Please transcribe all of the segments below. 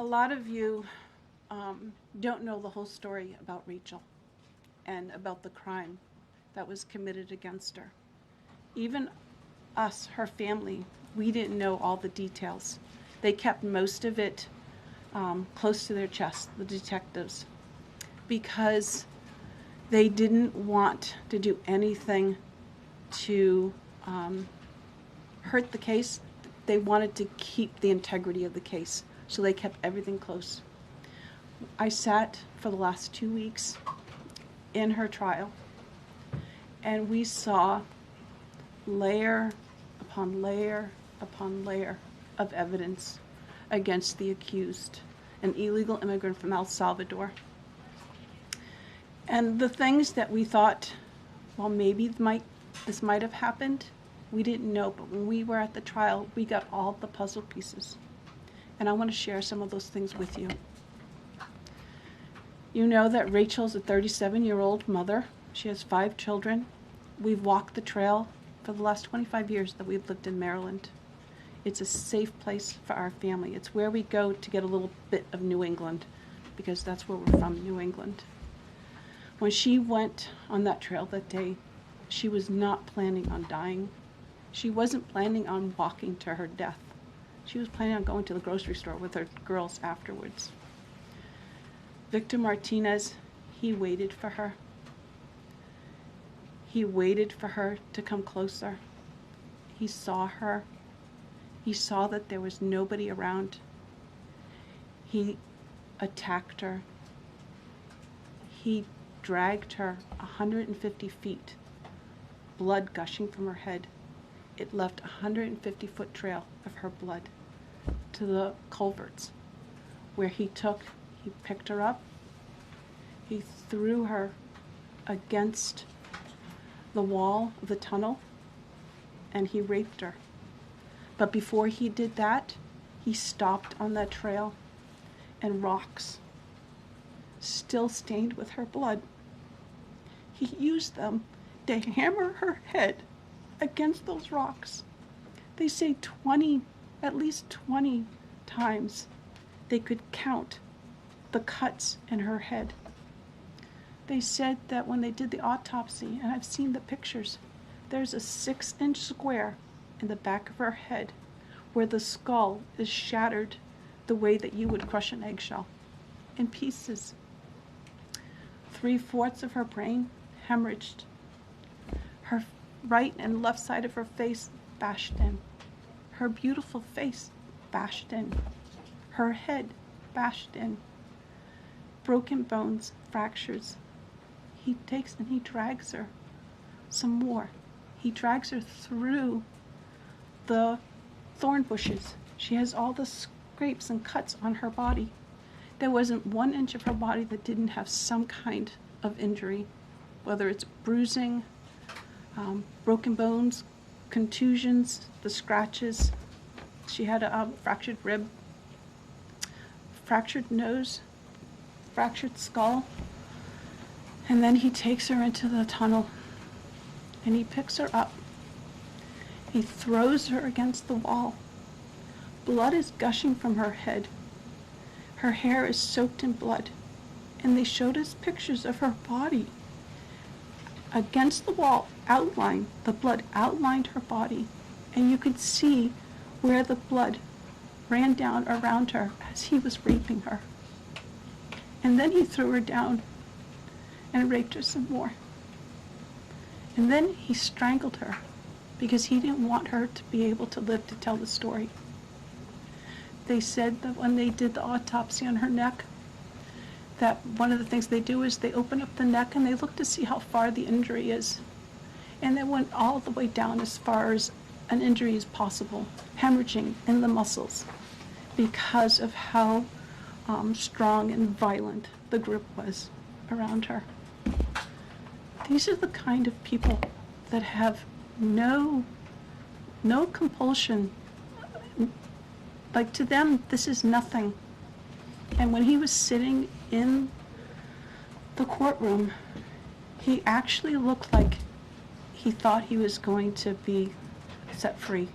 lot of you don't know the whole story about Rachel and about the crime that was committed against her. Even us, her family, we didn't know all the details. They kept most of it close to their chest, the detectives, because they didn't want to do anything to hurt the case. They wanted to keep the integrity of the case, so they kept everything close. I sat for the last 2 weeks in her trial, and we saw layer upon layer upon layer of evidence against the accused, an illegal immigrant from El Salvador. And the things that we thought, well, maybe this might have happened, we didn't know. But when we were at the trial, we got all the puzzle pieces. And I want to share some of those things with you. You know that Rachel's a 37-year-old mother. She has 5 children. We've walked the trail for the last 25 years that we've lived in Maryland. It's a safe place for our family. It's where we go to get a little bit of New England, because that's where we're from, New England. When she went on that trail that day, she was not planning on dying. She wasn't planning on walking to her death. She was planning on going to the grocery store with her girls afterwards. Victor Martinez, he waited for her. He waited for her to come closer. He saw her. He saw that there was nobody around. He attacked her. He dragged her 150 feet, blood gushing from her head. It left a 150-foot trail of her blood to the culverts, where he picked her up, he threw her against the wall of the tunnel, and he raped her. But before he did that, he stopped on that trail, and rocks, still stained with her blood, he used them to hammer her head against those rocks. They say at least 20 times they could count the cuts in her head. They said that when they did the autopsy, and I've seen the pictures, there's a 6-inch square in the back of her head where the skull is shattered the way that you would crush an eggshell in pieces. 3/4 of her brain hemorrhaged. Her right and left side of her face bashed in. Her beautiful face bashed in. Her head bashed in. Broken bones, fractures. He takes and he drags her some more. He drags her through the thorn bushes. She has all the scrapes and cuts on her body. There wasn't 1 inch of her body that didn't have some kind of injury, whether it's bruising, broken bones, contusions, the scratches. She had a fractured rib, fractured nose, fractured skull. And then he takes her into the tunnel, and he picks her up. He throws her against the wall. Blood is gushing from her head. Her hair is soaked in blood. And they showed us pictures of her body against the wall, outlined. The blood outlined her body. And you could see where the blood ran down around her as he was raping her. And then he threw her down and raped her some more. And then he strangled her because he didn't want her to be able to live to tell the story. They said that when they did the autopsy on her neck, that one of the things they do is they open up the neck and they look to see how far the injury is. And they went all the way down as far as an injury is possible, hemorrhaging in the muscles, because of how strong and violent the grip was around her. These are the kind of people that have no compulsion. Like, to them, this is nothing. And when he was sitting in the courtroom, he actually looked like he thought he was going to be set free.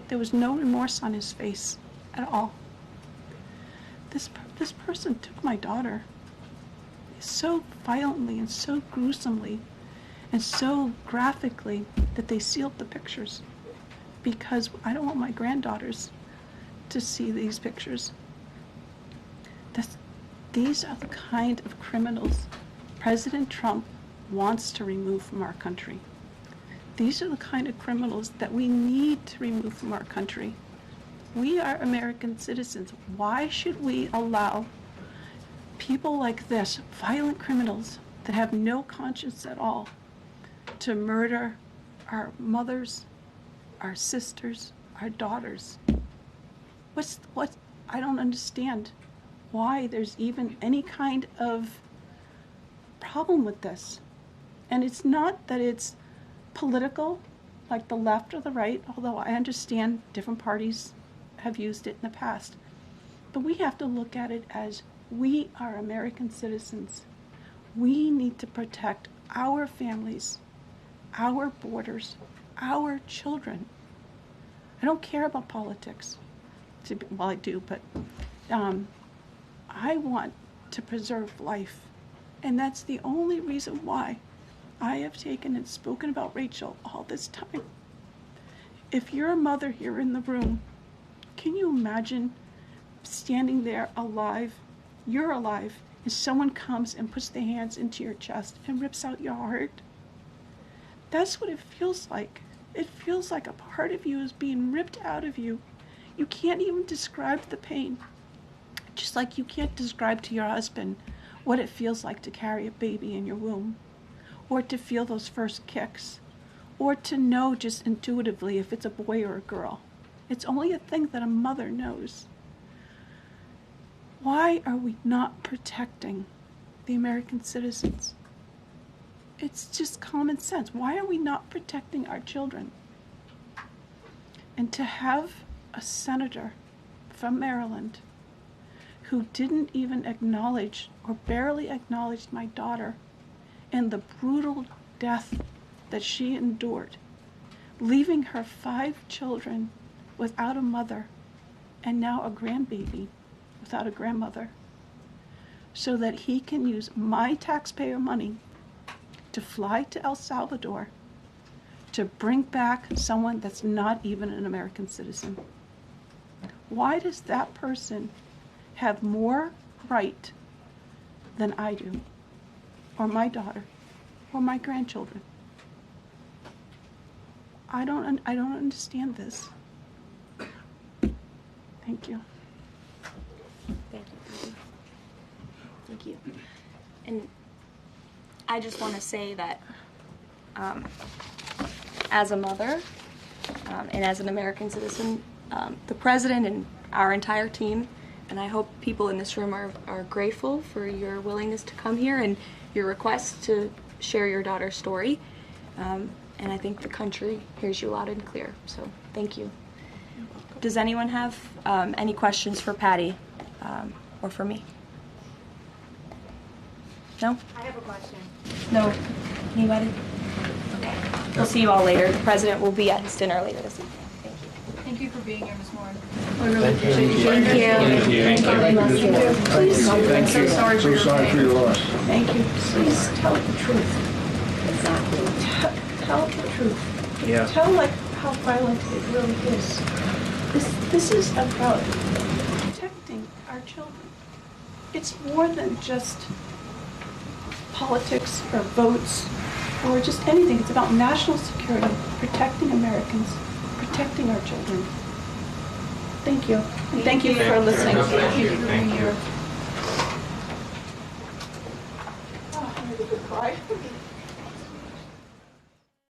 There was no remorse on his face at all. This person took my daughter so violently and so gruesomely and so graphically that they sealed the pictures, because I don't want my granddaughters to see these pictures. These are the kind of criminals President Trump wants to remove from our country. These are the kind of criminals that we need to remove from our country. We are American citizens. Why should we allow people like this, violent criminals that have no conscience at all, to murder our mothers, our sisters, our daughters? I don't understand why there's even any kind of problem with this. And it's not that it's political, like the left or the right, although I understand different parties have used it in the past. But we have to look at it as we are American citizens. We need to protect our families, our borders, our children. I don't care about politics. Well, I do, but I want to preserve life. And that's the only reason why I have taken and spoken about Rachel all this time. If you're a mother here in the room, can you imagine standing there alive? You're alive, and someone comes and puts their hands into your chest and rips out your heart? That's what it feels like. It feels like a part of you is being ripped out of you. You can't even describe the pain. Just like you can't describe to your husband what it feels like to carry a baby in your womb, or to feel those first kicks, or to know just intuitively if it's a boy or a girl. It's only a thing that a mother knows. Why are we not protecting the American citizens? It's just common sense. Why are we not protecting our children? And to have a senator from Maryland who didn't even acknowledge or barely acknowledged my daughter and the brutal death that she endured, leaving her 5 children without a mother and now a grandbaby without a grandmother, so that he can use my taxpayer money to fly to El Salvador to bring back someone that's not even an American citizen. Why does that person have more right than I do, or my daughter, or my grandchildren? I don't understand this. Thank you. Thank you. Thank you. And I just want to say that as a mother and as an American citizen, the president and our entire team, and I hope people in this room are grateful for your willingness to come here and your request to share your daughter's story. And I think the country hears you loud and clear. So thank you. Does anyone have any questions for Patty or for me? No? I have a question. No? Anybody? Okay. We'll see you all later. The president will be at his dinner later this evening. Thank you. Thank you for being here, Ms. Morin. We really appreciate you. Thank you. Thank you. Please, I'm so sorry for your loss. Thank you. Please tell the truth. Exactly. Tell the truth. Yeah. Tell how violent it really is. This is about protecting our children. It's more than just politics or votes or just anything. It's about national security, protecting Americans, protecting our children. Thank you. And thank you for listening. Thank you. Thank you. Oh, I had a good cry.